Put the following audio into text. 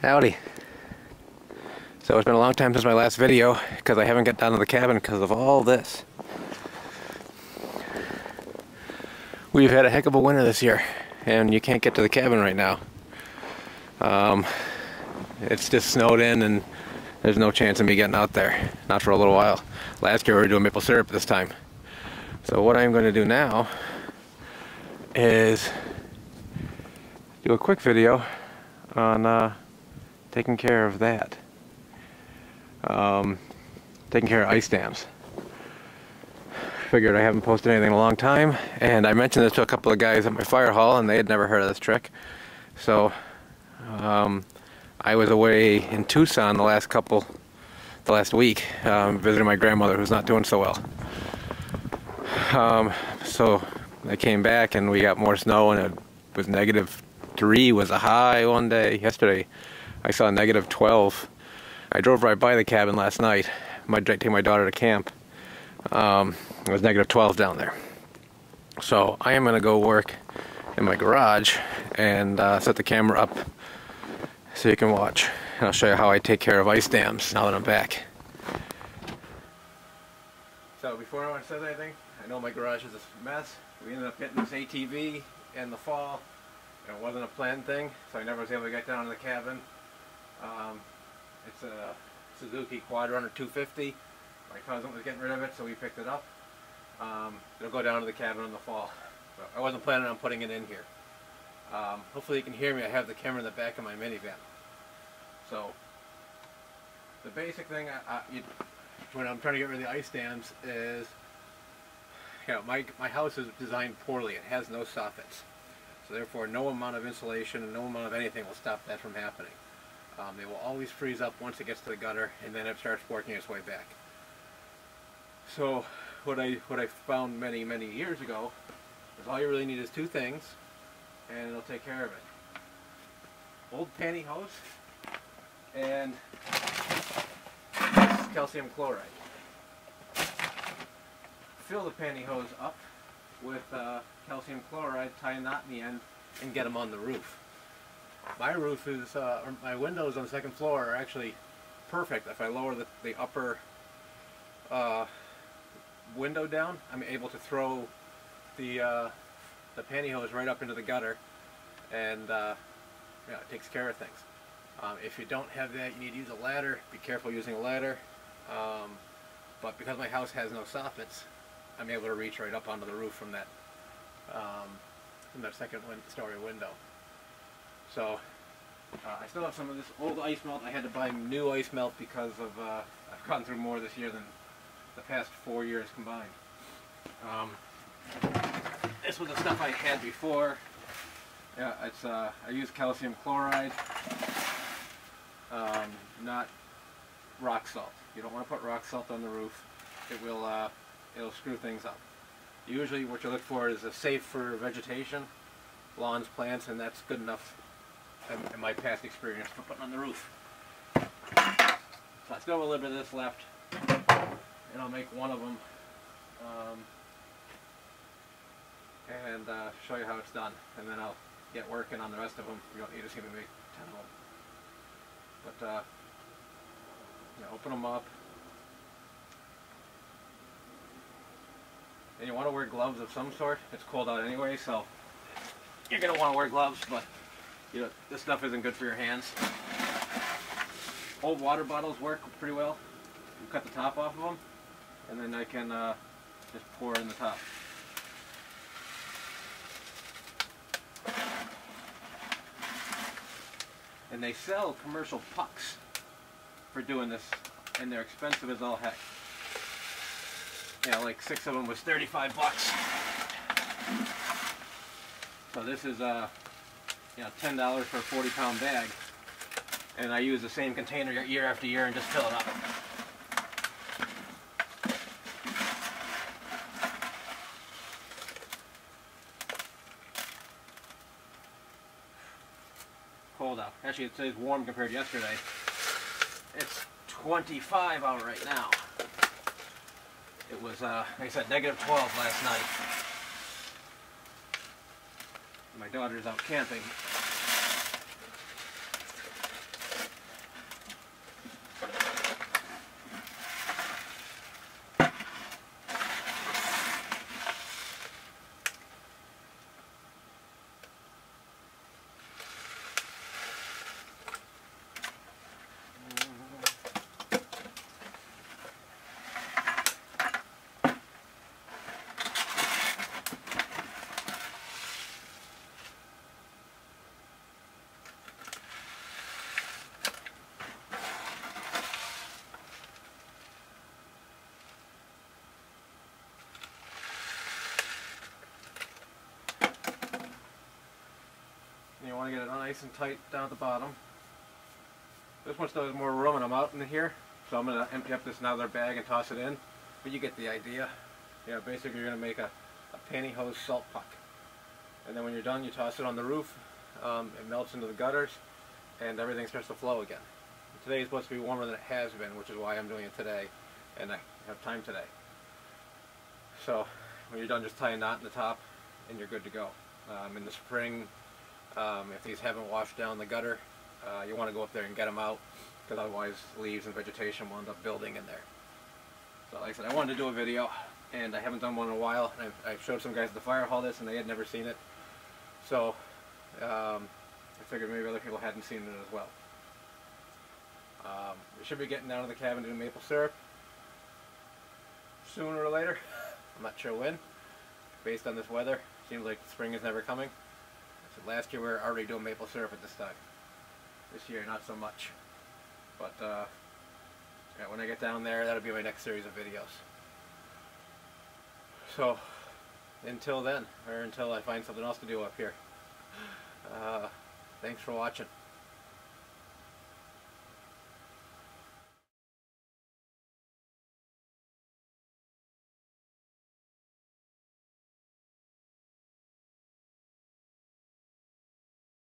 Howdy. So it's been a long time since my last video because I haven't got down to the cabin because of all this. We've had a heck of a winter this year and you can't get to the cabin right now. It's just snowed in and there's no chance of me getting out there. Not for a little while. Last year we were doing maple syrup this time. So what I'm going to do now is do a quick video on taking care of that. Taking care of ice dams. Figured I haven't posted anything in a long time, and I mentioned this to a couple of guys at my fire hall and they had never heard of this trick. So I was away in Tucson the last week, visiting my grandmother who's not doing so well. So I came back and we got more snow, and it was -3 was a high one day. Yesterday I saw -12. I drove right by the cabin last night. Might take my daughter to camp. It was -12 down there. So I am going to go work in my garage and set the camera up so you can watch. And I'll show you how I take care of ice dams now that I'm back. So before anyone says anything, I know my garage is a mess. We ended up getting this ATV in the fall. And it wasn't a planned thing, so I never was able to get down to the cabin. It's a Suzuki Quadrunner 250. My cousin was getting rid of it, so we picked it up. It'll go down to the cabin in the fall. But I wasn't planning on putting it in here. Hopefully you can hear me. I have the camera in the back of my minivan. So the basic thing when I'm trying to get rid of the ice dams is, my house is designed poorly. It has no soffits. So therefore no amount of insulation and no amount of anything will stop that from happening. They will always freeze up once it gets to the gutter, and then it starts working its way back. So what I found many years ago is all you really need is two things, and it'll take care of it. Old pantyhose and calcium chloride. Fill the pantyhose up with calcium chloride, tie a knot in the end, and get them on the roof. My roof is, my windows on the second floor are actually perfect. If I lower the upper window down, I'm able to throw the pantyhose right up into the gutter, and it takes care of things. If you don't have that, you need to use a ladder. Be careful using a ladder. But because my house has no soffits, I'm able to reach right up onto the roof from that second story window. So I still have some of this old ice melt. I had to buy new ice melt because of I've gone through more this year than the past 4 years combined. This was the stuff I had before. Yeah, it's I use calcium chloride, not rock salt. You don't want to put rock salt on the roof. It will it'll screw things up. Usually what you look for is a safe for vegetation, lawns, plants, and that's good enough in my past experience for putting on the roof. So I still have a little bit of this left, and I'll make one of them and show you how it's done, and then I'll get working on the rest of them. You don't need to see me make 10 of them. But open them up. And you want to wear gloves of some sort. It's cold out anyway, so you're going to want to wear gloves, but this stuff isn't good for your hands. Old water bottles work pretty well. You cut the top off of them, and then I can just pour it in the top. And they sell commercial pucks for doing this, and they're expensive as all heck. Like 6 of them was $35. So this is $10 for a 40-pound bag, and I use the same container year after year and just fill it up. Cold out. Actually, it says warm compared to yesterday. It's 25 out right now. It was, like I said, -12 last night. My daughter's out camping. you want to get it nice and tight down at the bottom. This one still has more room and I'm out in here, so I'm going to empty up this another bag and toss it in. But you get the idea. Yeah, basically you're going to make a pantyhose salt puck. And then when you're done, you toss it on the roof. It melts into the gutters and everything starts to flow again. Today is supposed to be warmer than it has been, which is why I'm doing it today, and I have time today. So when you're done, just tie a knot in the top and you're good to go. In the spring, if these haven't washed down the gutter, you want to go up there and get them out, because otherwise leaves and vegetation will end up building in there. So like I said, I wanted to do a video, and I haven't done one in a while. And I've showed some guys at the fire hall this, and they had never seen it. So I figured maybe other people hadn't seen it as well. We should be getting down to the cabin to do maple syrup sooner or later. I'm not sure when. Based on this weather, seems like spring is never coming. So last year we were already doing maple syrup at this time. This year, not so much. But yeah, when I get down there, that'll be my next series of videos. So until then, or until I find something else to do up here, thanks for watching.